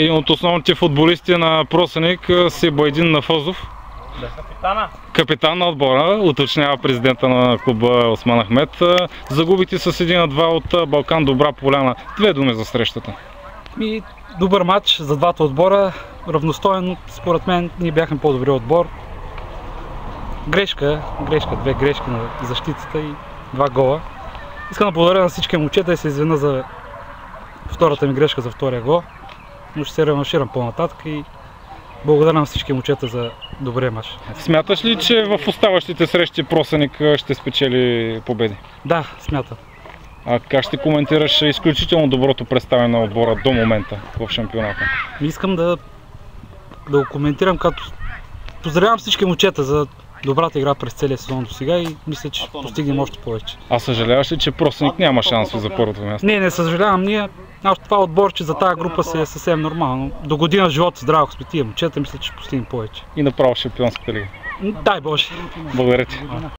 Един от основните футболисти на Просеник, Себайдин Нафъзов. Капитан на отбора, уточнява президента на клуба Осман Ахмед. Загубите с 1-2 от Балкан Добра Поляна. 2 думи за срещата. Добър матч за двата отбора, равностоен. Според мен ние бяхме по-добри отбор. Две грешки на защитата и 2 гола. Искам да благодаря на всички момчета и се извина за втората ми грешка за втория гол. Но ще се реванширам по-нататък и благодаря на всички момчета за добрия мач. Смяташ ли, че в оставащите срещи Просеник ще спечели победи? Да, смятам. А как ще коментираш изключително доброто представяне на отбора до момента в шампионата? Искам да го коментирам, като поздравявам всички момчета за добрата игра през целия сезон до сега и мисля, че постигнем още повече. А съжаляваш ли, че Просеник няма шанс за първото място? Не съжалявам. Това отборче за тази група си е съвсем нормално. До година живота здраво сме тия момчета, мисля, че постигнем повече. И направо Шампионската лига. Дай Боже! Благодаря ти.